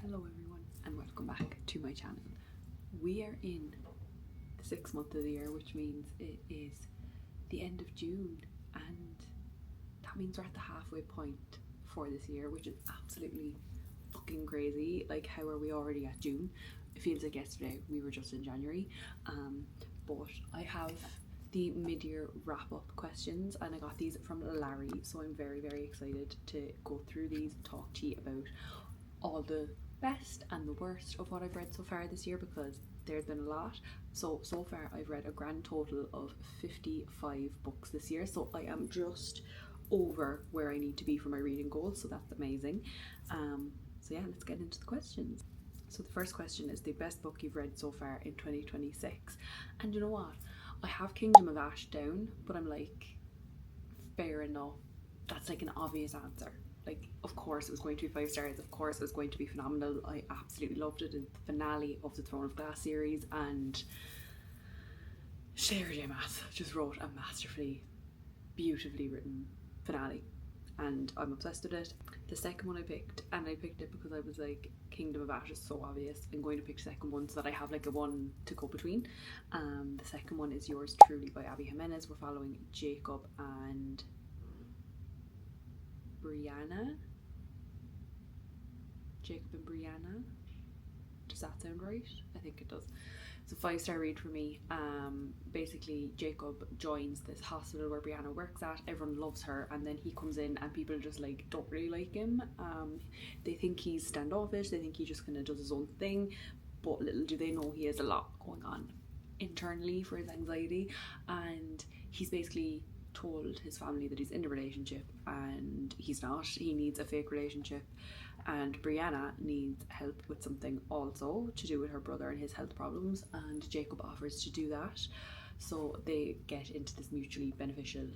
Hello everyone and welcome back to my channel. We are in the 6th month of the year, which means it is the end of June, and that means we're at the halfway point for this year, which is absolutely fucking crazy. Like, how are we already at June? It feels like yesterday we were just in January. But I have the mid-year wrap-up questions and I got these from Larry, so I'm very excited to go through these, talk to you about all the best and the worst of what I've read so far this year, because there's been a lot. So far I've read a grand total of 55 books this year, so I am just over where I need to be for my reading goals, so that's amazing. So yeah, let's get into the questions. So the first question is the best book you've read so far in 2026. And you know what, I have Kingdom of Ash down, but I'm like, fair enough, that's like an obvious answer. Like, of course it was going to be 5 stars, of course it was going to be phenomenal. I absolutely loved it. It's the finale of the Throne of Glass series, and Sarah J. Maas just wrote a masterfully, beautifully written finale, and I'm obsessed with it. The second one I picked, and I picked it because I was like, Kingdom of Ash is so obvious, I'm going to pick the second one so that I have like a one to go between. The second one is Yours Truly by Abby Jimenez. We're following Jacob and Brianna. Does that sound right? I think it does. It's a 5-star read for me. Basically Jacob joins this hospital where Brianna works at. Everyone loves her, and then he comes in and people just like don't really like him. They think he's standoffish, they think he just kind of does his own thing, but little do they know he has a lot going on internally for his anxiety. And he's basically told his family that he's in a relationship, and he's not. He needs a fake relationship, and Brianna needs help with something also to do with her brother and his health problems, and Jacob offers to do that. So they get into this mutually beneficial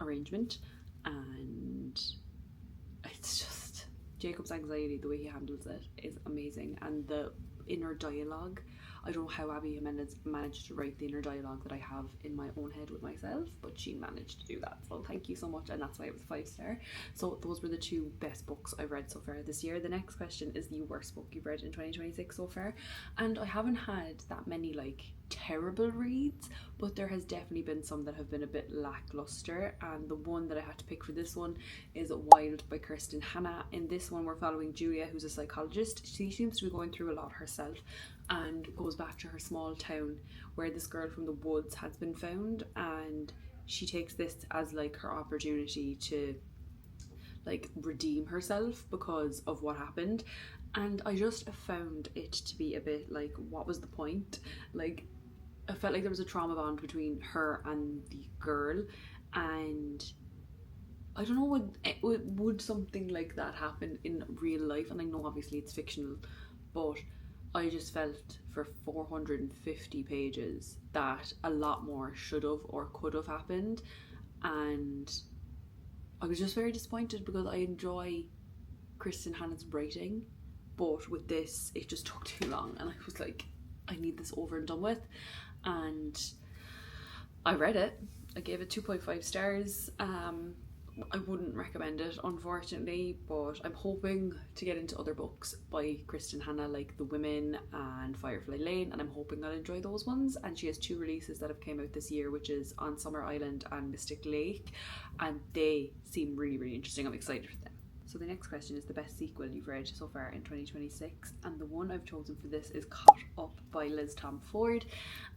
arrangement, and it's just, Jacob's anxiety, the way he handles it is amazing. And the inner dialogue, I don't know how Abby Jimenez managed to write the inner dialogue that I have in my own head with myself, but she managed to do that, so thank you so much, and that's why it was 5-star. So those were the 2 best books I've read so far this year. The next question is the worst book you've read in 2026 so far, and I haven't had that many like terrible reads, but there has definitely been some that have been a bit lackluster, and the one that I had to pick for this one is Wild by Kirsten Hanna. In this one we're following Julia, who's a psychologist. She seems to be going through a lot herself, and goes back to her small town where this girl from the woods has been found, and she takes this as like her opportunity to like redeem herself because of what happened. And I just found it to be a bit like, what was the point? Like, I felt like there was a trauma bond between her and the girl, and I don't know, would something like that happen in real life? And I know obviously it's fictional, but I just felt for 450 pages that a lot more should have or could have happened, and I was just very disappointed because I enjoy Kristen Hanna's writing, but with this it just took too long, and I was like, I need this over and done with. And I read it, I gave it 2.5 stars. I wouldn't recommend it, unfortunately, but I'm hoping to get into other books by Kristen Hanna, like The Women and Firefly Lane, and I'm hoping I'll enjoy those ones. And she has 2 releases that have came out this year, which is On Summer Island and Mystic Lake, and they seem really interesting. I'm excited for them. So the next question is the best sequel you've read so far in 2026, and the one I've chosen for this is Caught Up by Liz Tom Ford,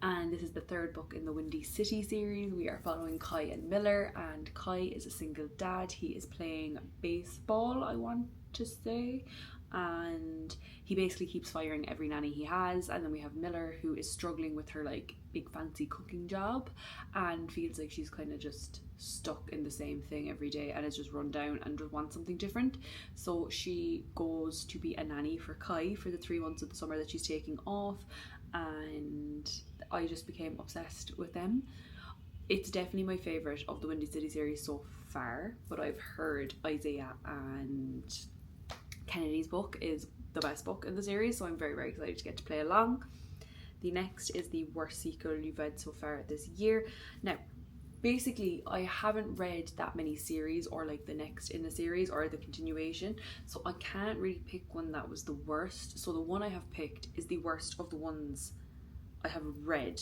and this is the 3rd book in the Windy City series. We are following Kai and Miller, and Kai is a single dad. He is playing baseball, I want to say, and he basically keeps firing every nanny he has. And then we have Miller, who is struggling with her like big fancy cooking job and feels like she's kind of just stuck in the same thing every day and is just run down and just wants something different. So she goes to be a nanny for Kai for the 3 months of the summer that she's taking off, and I just became obsessed with them. It's definitely my favourite of the Windy City series so far, but I've heard Isaiah and Kennedy's book is the best book in the series, so I'm very excited to get to play along. The next is the worst sequel you've read so far this year. Now, basically I haven't read that many series or like the next in the series or the continuation, so I can't really pick one that was the worst. So the one I have picked is the worst of the ones I have read,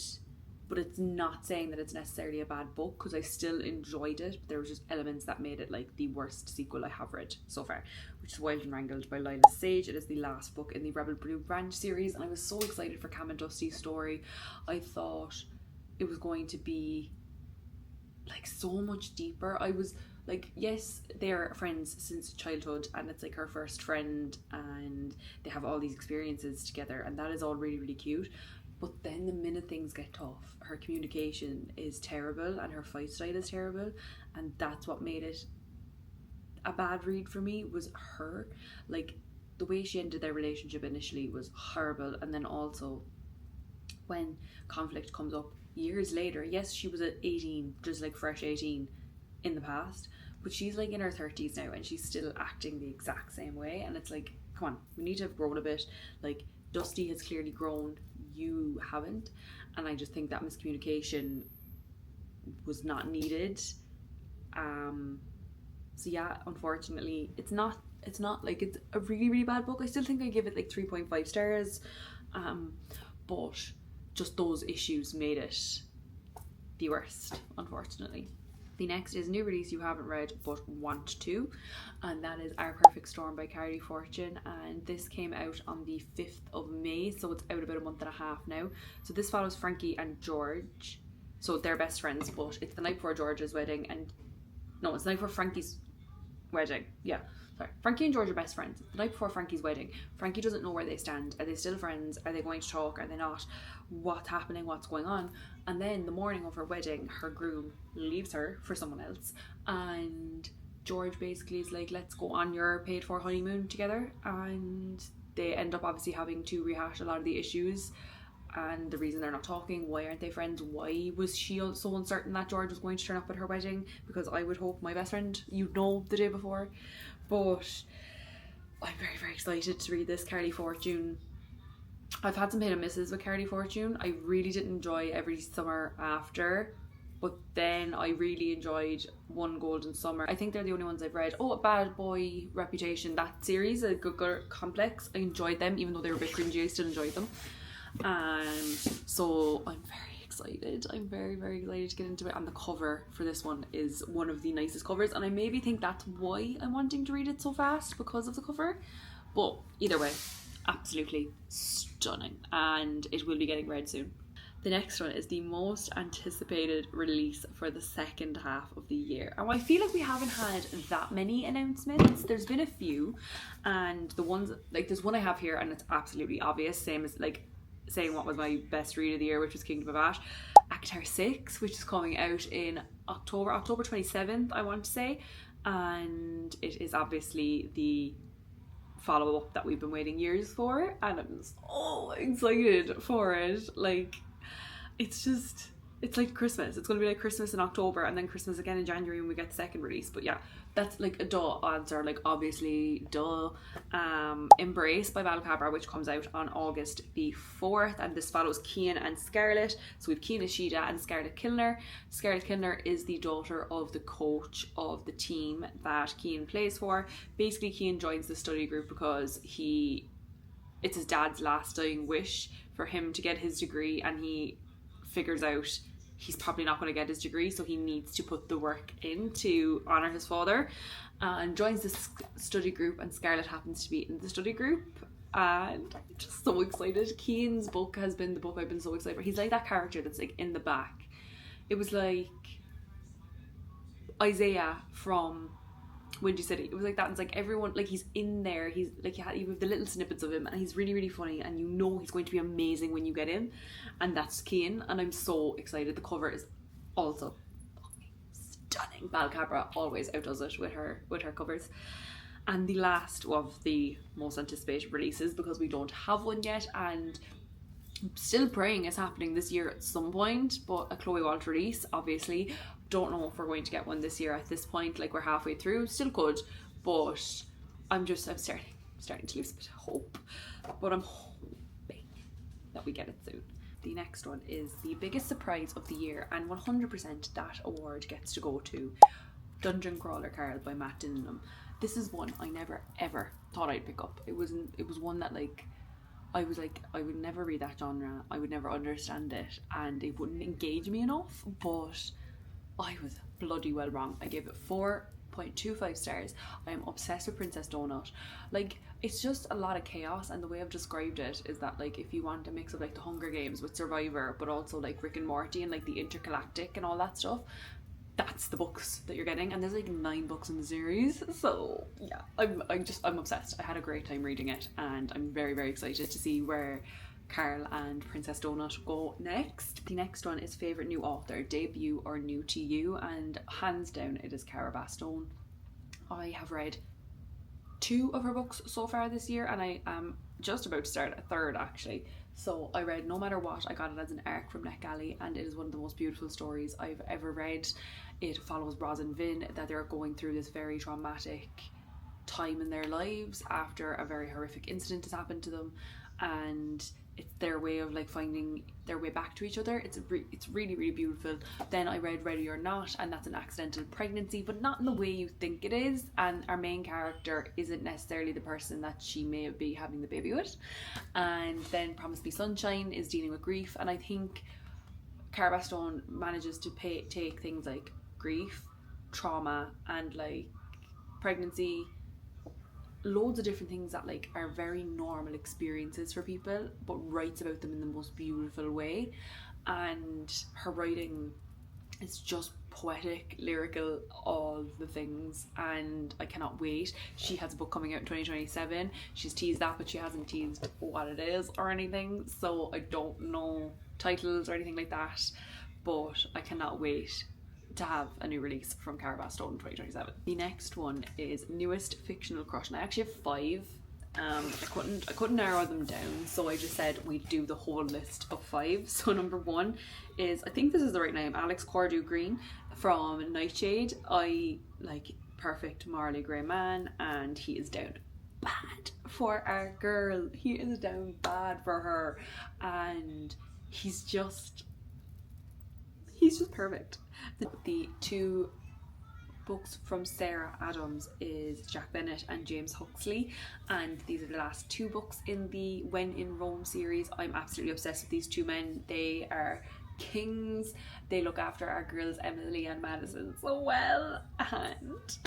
but it's not saying that it's necessarily a bad book because I still enjoyed it. There was just elements that made it like the worst sequel I have read so far, which is Wild and Wrangled by Lila Sage. It is the last book in the Rebel Blue Branch series, and I was so excited for Cam and Dusty's story. I thought it was going to be like so much deeper. I was like, yes, they're friends since childhood and it's like her first friend and they have all these experiences together, and that is all really, really cute. But then the minute things get tough, her communication is terrible and her fight style is terrible, and that's what made it a bad read for me, was her. Like, the way she ended their relationship initially was horrible, and then also when conflict comes up years later, yes, she was at 18, just like fresh 18 in the past, but she's like in her 30s now and she's still acting the exact same way, and it's like, come on, we need to have grown a bit. Like, Dusty has clearly grown, you haven't, and I just think that miscommunication was not needed. So yeah, unfortunately it's not like it's a really, really bad book. I still think I give it like 3.5 stars, but just those issues made it the worst, unfortunately. The next is a new release you haven't read but want to, and that is Our Perfect Storm by Carly Fortune, and this came out on the 5th of May, so it's out about a month and a half now. So this follows Frankie and George. So they're best friends, but it's the night before George's wedding, and no, it's the night before Frankie's wedding. Yeah, sorry. Frankie and George are best friends. The night before Frankie's wedding, Frankie doesn't know where they stand. Are they still friends? Are they going to talk? Are they not? What's happening? What's going on? And then the morning of her wedding, her groom leaves her for someone else, and George basically is like, let's go on your paid for honeymoon together, and they end up obviously having to rehash a lot of the issues and the reason they're not talking. Why aren't they friends? Why was she so uncertain that George was going to turn up at her wedding? Because I would hope my best friend, you'd know the day before. But I'm very, very excited to read this. Carly Fortune, I've had some hit and misses with Carly Fortune. I really didn't enjoy Every Summer After, but then I really enjoyed One Golden Summer. I think they're the only ones I've read. Oh, Bad Boy Reputation, that series, a Good Girl Complex, I enjoyed them, even though they were a bit cringy, I still enjoyed them. And so I'm very excited. I'm very, very excited to get into it, and the cover for this one is one of the nicest covers, and I maybe think that's why I'm wanting to read it so fast, because of the cover. But either way, absolutely stunning, and it will be getting read soon. The next one is the most anticipated release for the second half of the year, and I feel like we haven't had that many announcements. There's been a few, and the ones, like, there's one I have here and it's absolutely obvious, same as like saying what was my best read of the year, which was Kingdom of Ash. ACOTAR 6, which is coming out in October 27th, I want to say, and it is obviously the follow-up that we've been waiting years for, and I'm so excited for it. Like, it's like Christmas. It's going to be like Christmas in October and then Christmas again in January when we get the second release. But yeah, that's like a duh answer, like obviously duh. Embrace by Balcabra, which comes out on August the 4th, and this follows Cian and Scarlett. So we have Cian Ishida and Scarlett Kilner. Scarlett Kilner is the daughter of the coach of the team that Cian plays for. Basically, Cian joins the study group because it's his dad's last dying wish for him to get his degree, and he figures out he's probably not going to get his degree, so he needs to put the work in to honour his father, and joins this study group, and Scarlett happens to be in the study group, and I'm just so excited. Cian's book has been the book I've been so excited for. He's like that character that's like in the back. It was like Isaiah from Windy City. It was like that. It's like everyone, like, he's in there. He's like, you have the little snippets of him, and he's really, really funny, and you know he's going to be amazing when you get him, and that's Cian, and I'm so excited. The cover is also stunning. Balcabra always outdoes it with her covers. And the last of the most anticipated releases, because we don't have one yet, and I'm still praying it's happening this year at some point, but a Chloe Walt release, obviously. Don't know if we're going to get one this year at this point. Like, we're halfway through, still could, but I'm starting to lose a bit of hope, but I'm hoping that we get it soon. The next one is the biggest surprise of the year, and 100% that award gets to go to Dungeon Crawler Carl by Matt Dinham. This is one I never ever thought I'd pick up. It was one that I was like, I would never read that genre, I would never understand it, and it wouldn't engage me enough, but I was bloody well wrong. I gave it 4.25 stars. I am obsessed with Princess Donut. Like, it's just a lot of chaos, and the way I've described it is that, like, if you want a mix of like the Hunger Games with Survivor, but also like Rick and Morty and like the intergalactic and all that stuff, that's the books that you're getting. And there's like 9 books in the series, so yeah, I'm obsessed. I had a great time reading it, and I'm very, very excited to see where Carl and Princess Donut go next. The next one is favourite new author, debut or new to you, and hands down it is Cara Bastone. I have read 2 of her books so far this year, and I am just about to start a third actually. So I read No Matter What. I got it as an ARC from NetGalley, and it is one of the most beautiful stories I've ever read. It follows Roz and Vin, that they're going through this very traumatic time in their lives after a very horrific incident has happened to them, and it's their way of like finding their way back to each other. It's really, really beautiful. Then I read Ready or Not, and that's an accidental pregnancy, but not in the way you think it is, and our main character isn't necessarily the person that she may be having the baby with. And then Promise Me Sunshine is dealing with grief, and I think Cara Bastone manages to take things like grief, trauma, and like pregnancy, loads of different things that like are very normal experiences for people, but writes about them in the most beautiful way. And her writing is just poetic, lyrical, all the things, and I cannot wait. She has a book coming out in 2027. She's teased that, but she hasn't teased what it is or anything, so I don't know titles or anything like that, but I cannot wait to have a new release from Cara Bastone in 2027. The next one is newest fictional crush, and I actually have 5. I couldn't narrow them down, so I just said we'd do the whole list of 5. So number 1 is, I think this is the right name, Alex Cordew Green from Nightshade. I like perfect morally grey man, and he is down bad for our girl. He is down bad for her, and he's just perfect. The 2 books from Sarah Adams is Jack Bennett and James Huxley, and these are the last 2 books in the When in Rome series. I'm absolutely obsessed with these 2 men. They are kings. They look after our girls Emily and Madison so well, and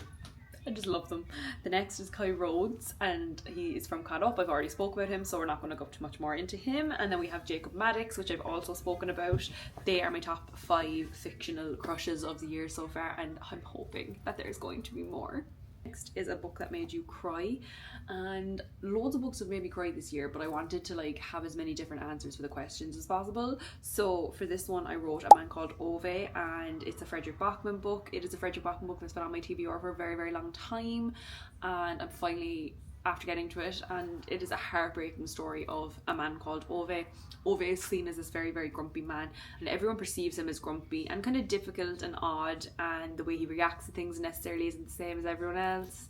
I just love them. The next is Kai Rhodes, and he is from Caught Up. I've already spoke about him, so we're not going to go too much more into him. And then we have Jacob Maddox, which I've also spoken about. They are my top 5 fictional crushes of the year so far, and I'm hoping that there's going to be more. Next is a book that made you cry, and loads of books have made me cry this year, but I wanted to like have as many different answers for the questions as possible. So for this one I wrote A Man Called Ove, and it's a Frederick Bachman book. It is a Frederick Bachman book that's been on my TBR for a very, very long time, and I'm finally after getting to it, and it is a heartbreaking story of a man called Ove. Ove is seen as this very, very grumpy man, and everyone perceives him as grumpy and kind of difficult and odd, and the way he reacts to things necessarily isn't the same as everyone else.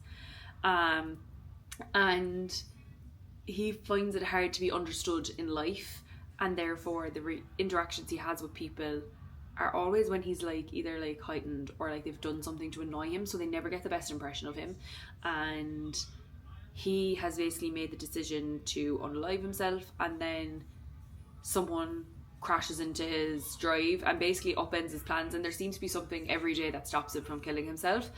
And he finds it hard to be understood in life, and therefore the interactions he has with people are always when he's like either like heightened or like they've done something to annoy him, so they never get the best impression of him. And he has basically made the decision to unalive himself, and then someone crashes into his drive and basically upends his plans, and there seems to be something every day that stops him from killing himself.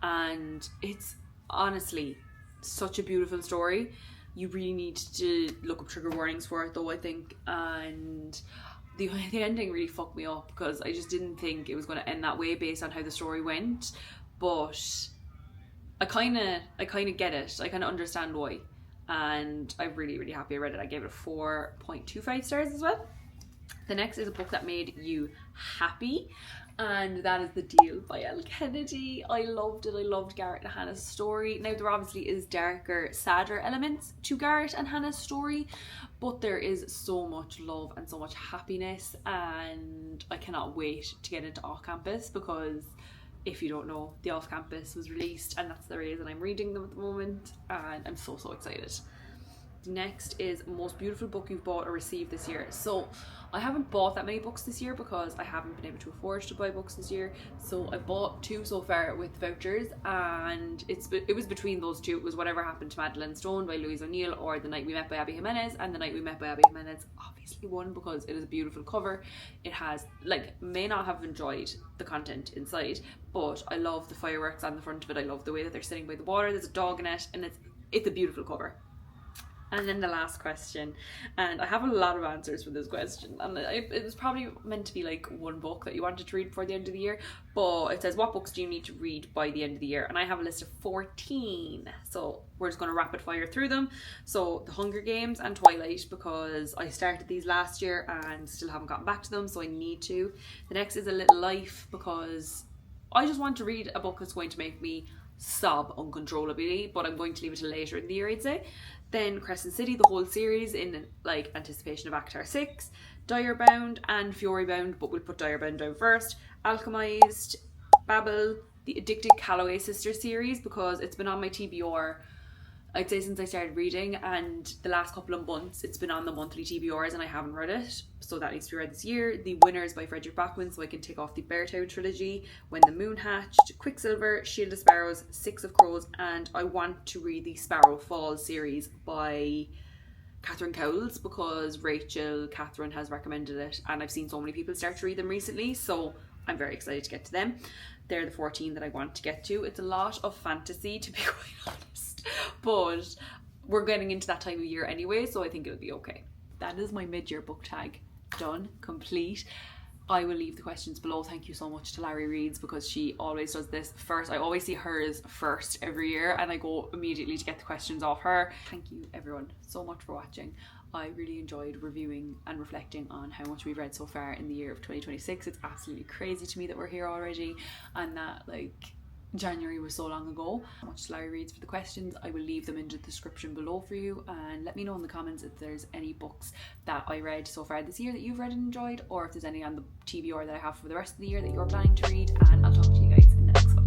And it's honestly such a beautiful story. You really need to look up trigger warnings for it though, I think. And the ending really fucked me up, because I just didn't think it was going to end that way based on how the story went, but I kind of get it. I kind of understand why, and I'm really, really happy I read it. I gave it 4.25 stars as well. The next is a book that made you happy, and that is The Deal by Elle Kennedy. I loved it. I loved Garrett and Hannah's story. Now there obviously is darker, sadder elements to Garrett and Hannah's story, but there is so much love and so much happiness, and I cannot wait to get into Off Campus, because if you don't know, the Off Campus was released, and that's the reason I'm reading them at the moment, and I'm so, so excited. Next is most beautiful book you've bought or received this year. So I haven't bought that many books this year because I haven't been able to afford to buy books this year. So I bought 2 so far with vouchers, and it was between those 2. It was Whatever Happened to Madeline Stone by Louise O'Neill, or The Night We Met by Abby Jimenez. And The Night We Met by Abby Jimenez obviously won because it is a beautiful cover. It has, may not have enjoyed the content inside, but I love the fireworks on the front of it. I love the way that they're sitting by the water. There's a dog in it, and it's a beautiful cover. And then the last question, and I have a lot of answers for this question, and it was probably meant to be like one book that you wanted to read before the end of the year, but it says, what books do you need to read by the end of the year? And I have a list of 14, so we're just going to rapid fire through them. So The Hunger Games and Twilight, because I started these last year and still haven't gotten back to them, so I need to. The next is A Little Life, because I just want to read a book that's going to make me sob uncontrollably, but I'm going to leave it till later in the year, I'd say. Then Crescent City, the whole series, in anticipation of Avatar 6, Direbound and Furybound, but we'll put Direbound down first, Alchemized, Babel, the Addicted Calloway Sisters series, because it's been on my TBR, I'd say, since I started reading, and the last couple of months it's been on the monthly TBRs and I haven't read it, so that needs to be read this year. The Winners by Frederick Bachman, so I can tick off the Beartown trilogy, When the Moon Hatched, Quicksilver, Shield of Sparrows, Six of Crows, and I want to read the Sparrow Falls series by Catherine Cowles, because Catherine has recommended it, and I've seen so many people start to read them recently, so I'm very excited to get to them. They're the 14 that I want to get to. It's a lot of fantasy, to be quite honest, but we're getting into that time of year anyway, so I think it'll be okay. That is my mid-year book tag. Done, complete. I will leave the questions below. Thank you so much to Larry Reads, because she always does this first. I always see hers first every year and I go immediately to get the questions off her. Thank you everyone so much for watching. I really enjoyed reviewing and reflecting on how much we've read so far in the year of 2026. It's absolutely crazy to me that we're here already, and that January was so long ago. Much to Larry Reads for the questions. I will leave them in the description below for you, and let me know in the comments if there's any books that I read so far this year that you've read and enjoyed, or if there's any on the TBR that I have for the rest of the year that you're planning to read, and I'll talk to you guys in the next one.